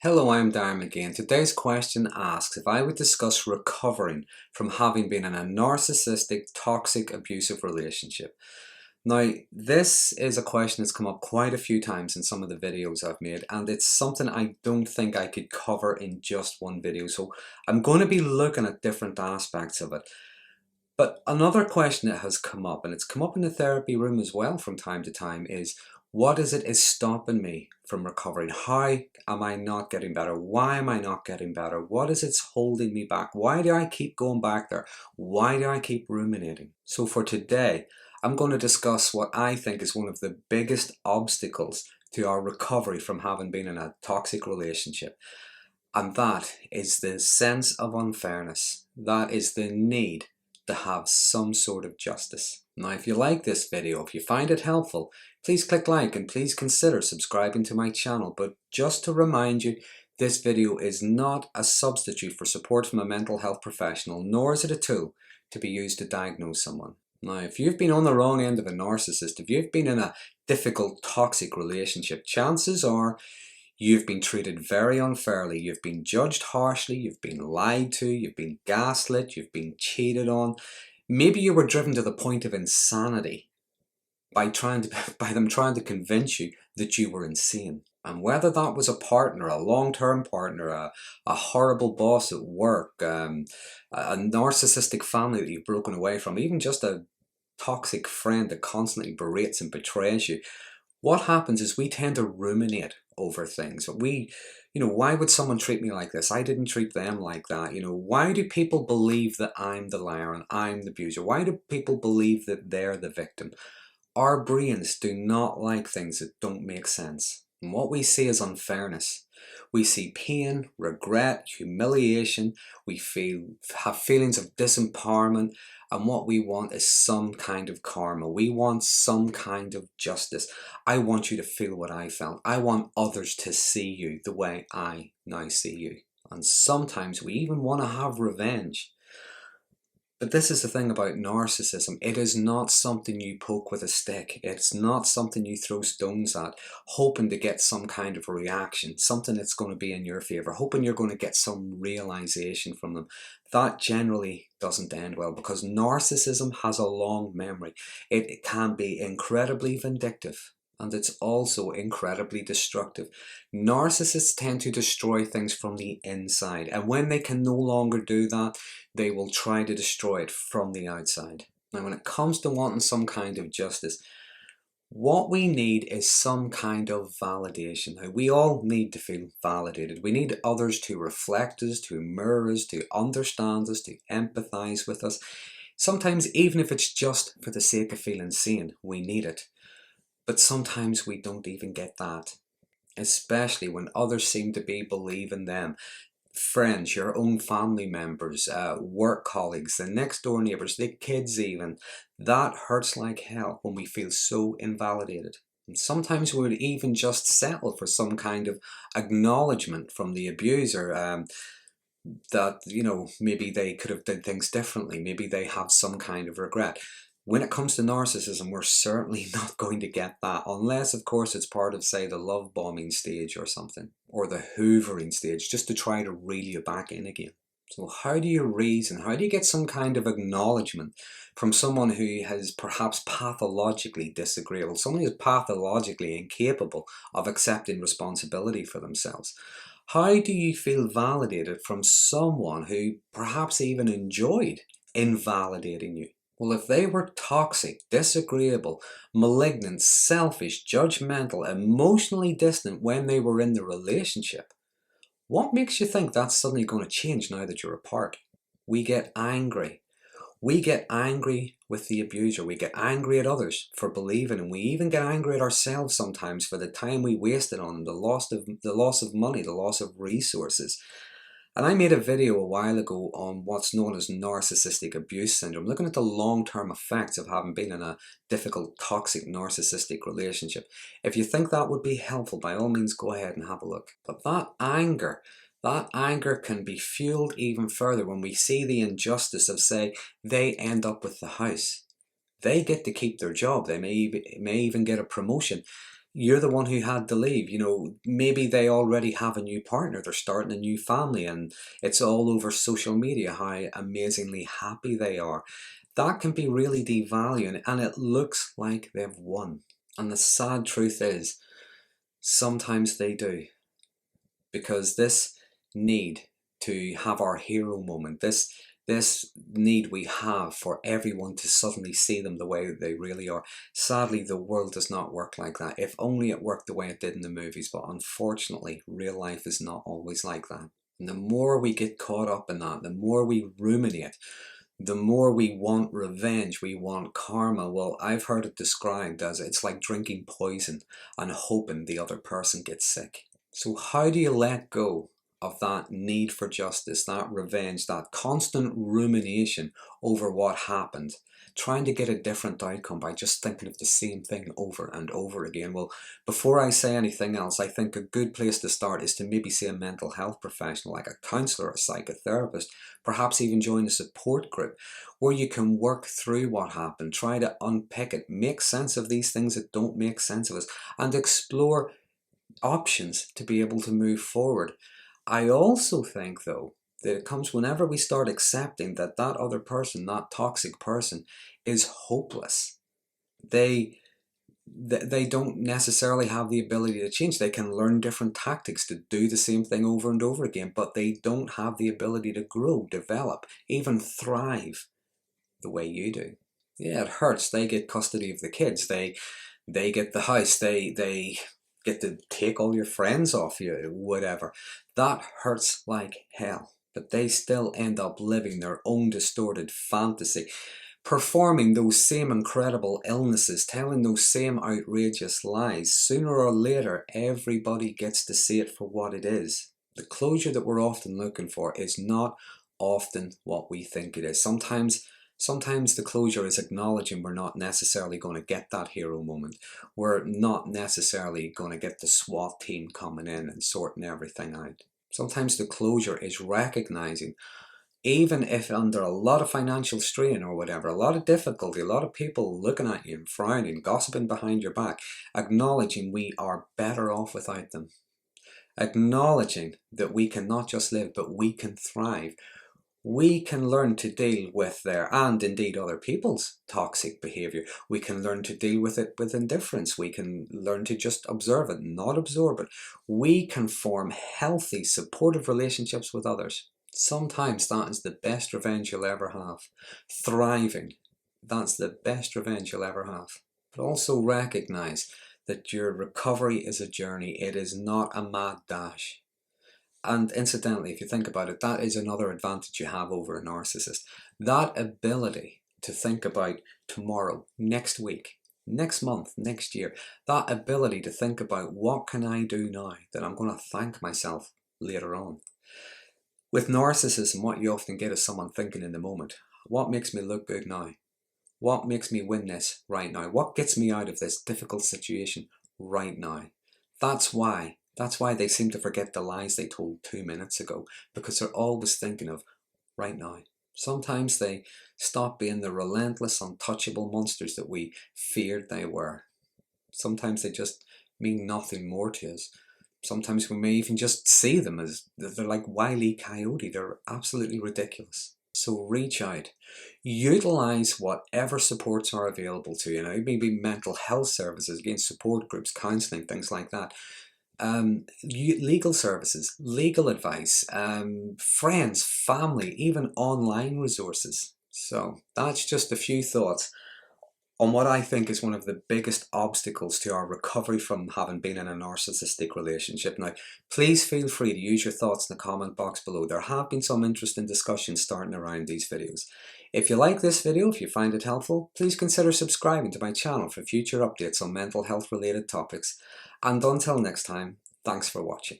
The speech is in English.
Hello, I'm Darren Magee, and today's question asks if I would discuss recovering from having been in a narcissistic, toxic, abusive relationship. Now, this is a question that's come up quite a few times in some of the videos I've made, and it's something I don't think I could cover in just one video, so I'm going to be looking at different aspects of it. But another question that has come up, and it's come up in the therapy room as well from time to time, is what is stopping me from recovering? How am I not getting better? Why am I not getting better? What is it's holding me back? Why do I keep going back there? Why do I keep ruminating? So for today, I'm going to discuss what I think is one of the biggest obstacles to our recovery from having been in a toxic relationship. And that is the sense of unfairness. That is the need to have some sort of justice. Now, if you like this video, if you find it helpful, please click like and please consider subscribing to my channel. But just to remind you, this video is not a substitute for support from a mental health professional, nor is it a tool to be used to diagnose someone. Now, if you've been on the wrong end of a narcissist, if you've been in a difficult, toxic relationship, chances are you've been treated very unfairly, you've been judged harshly, you've been lied to, you've been gaslit, you've been cheated on. Maybe you were driven to the point of insanity by them trying to convince you that you were insane. And whether that was a partner, a long-term partner, a horrible boss at work, a narcissistic family that you've broken away from, even just a toxic friend that constantly berates and betrays you, what happens is we tend to ruminate over things. Why would someone treat me like this? I didn't treat them like that. Why do people believe that I'm the liar and I'm the abuser? Why do people believe that they're the victim? Our brains do not like things that don't make sense. And what we see is unfairness. We see pain, regret, humiliation. We have feelings of disempowerment. And what we want is some kind of karma. We want some kind of justice. I want you to feel what I felt. I want others to see you the way I now see you. And sometimes we even want to have revenge. But this is the thing about narcissism. It is not something you poke with a stick. It's not something you throw stones at, hoping to get some kind of reaction, something that's going to be in your favor, hoping you're going to get some realization from them. That generally doesn't end well because narcissism has a long memory. It can be incredibly vindictive. And it's also incredibly destructive. Narcissists tend to destroy things from the inside, and when they can no longer do that, they will try to destroy it from the outside. Now, when it comes to wanting some kind of justice, what we need is some kind of validation. Now, we all need to feel validated. We need others to reflect us, to mirror us, to understand us, to empathize with us. Sometimes, even if it's just for the sake of feeling seen, we need it. But sometimes we don't even get that, especially when others seem to be believing them. Friends, your own family members, work colleagues, the next door neighbours, the kids even. That hurts like hell when we feel so invalidated. And sometimes we would even just settle for some kind of acknowledgement from the abuser that, maybe they could have done things differently. Maybe they have some kind of regret. When it comes to narcissism, we're certainly not going to get that, unless, of course, it's part of, say, the love bombing stage or something, or the hoovering stage, just to try to reel you back in again. So how do you reason? How do you get some kind of acknowledgement from someone who is perhaps pathologically disagreeable, someone who is pathologically incapable of accepting responsibility for themselves? How do you feel validated from someone who perhaps even enjoyed invalidating you? Well, if they were toxic, disagreeable, malignant, selfish, judgmental, emotionally distant when they were in the relationship, what makes you think that's suddenly going to change now that you're apart? We get angry. We get angry with the abuser. We get angry at others for believing, and we even get angry at ourselves sometimes for the time we wasted on them, the loss of money, the loss of resources. And I made a video a while ago on what's known as narcissistic abuse syndrome, looking at the long-term effects of having been in a difficult, toxic, narcissistic relationship. If you think that would be helpful, by all means, go ahead and have a look. But that anger can be fueled even further when we see the injustice of, say, they end up with the house. They get to keep their job. They may even get a promotion. You're the one who had to leave. You know, maybe they already have a new partner, they're starting a new family, and it's all over social media how amazingly happy they are. That can be really devaluing, and it looks like they've won. And the sad truth is, sometimes they do. Because this need to have our hero moment, this need we have for everyone to suddenly see them the way that they really are. Sadly, the world does not work like that. If only it worked the way it did in the movies, but unfortunately, real life is not always like that. And the more we get caught up in that, the more we ruminate, the more we want revenge, we want karma. Well, I've heard it described as it's like drinking poison and hoping the other person gets sick. So how do you let go of that need for justice, that revenge, that constant rumination over what happened, trying to get a different outcome by just thinking of the same thing over and over again? Well, before I say anything else, I think a good place to start is to maybe see a mental health professional like a counsellor, a psychotherapist, perhaps even join a support group where you can work through what happened, try to unpick it, make sense of these things that don't make sense of us, and explore options to be able to move forward. I also think, though, that it comes whenever we start accepting that that other person, that toxic person, is hopeless. They don't necessarily have the ability to change. They can learn different tactics to do the same thing over and over again, but they don't have the ability to grow, develop, even thrive the way you do. Yeah, it hurts. They get custody of the kids. They get the house. They get to take all your friends off you, whatever. That hurts like hell. But they still end up living their own distorted fantasy, performing those same incredible illnesses, telling those same outrageous lies. Sooner or later, everybody gets to see it for what it is. The closure that we're often looking for is not often what we think it is. Sometimes the closure is acknowledging we're not necessarily going to get that hero moment. We're not necessarily going to get the SWAT team coming in and sorting everything out. Sometimes the closure is recognizing, even if under a lot of financial strain or whatever, a lot of difficulty, a lot of people looking at you and frowning, gossiping behind your back, acknowledging we are better off without them. Acknowledging that we can not just live, but we can thrive. We can learn to deal with their, and indeed other people's, toxic behaviour. We can learn to deal with it with indifference. We can learn to just observe it, not absorb it. We can form healthy, supportive relationships with others. Sometimes that is the best revenge you'll ever have. Thriving, that's the best revenge you'll ever have. But also recognise that your recovery is a journey. It is not a mad dash. And incidentally, if you think about it, that is another advantage you have over a narcissist. That ability to think about tomorrow, next week, next month, next year, that ability to think about what can I do now that I'm going to thank myself later on. With narcissism, what you often get is someone thinking in the moment, what makes me look good now? What makes me win this right now? What gets me out of this difficult situation right now? That's why they seem to forget the lies they told 2 minutes ago, because they're always thinking of right now. Sometimes they stop being the relentless, untouchable monsters that we feared they were. Sometimes they just mean nothing more to us. Sometimes we may even just see them as they're like Wile E. Coyote. They're absolutely ridiculous. So reach out, utilize whatever supports are available to you. Now, it may be mental health services, again, support groups, counselling, things like that. Legal services, legal advice, friends, family, even online resources. So that's just a few thoughts on what I think is one of the biggest obstacles to our recovery from having been in a narcissistic relationship. Now, please feel free to use your thoughts in the comment box below. There have been some interesting discussions starting around these videos. If you like this video, if you find it helpful, please consider subscribing to my channel for future updates on mental health related topics. And until next time, thanks for watching.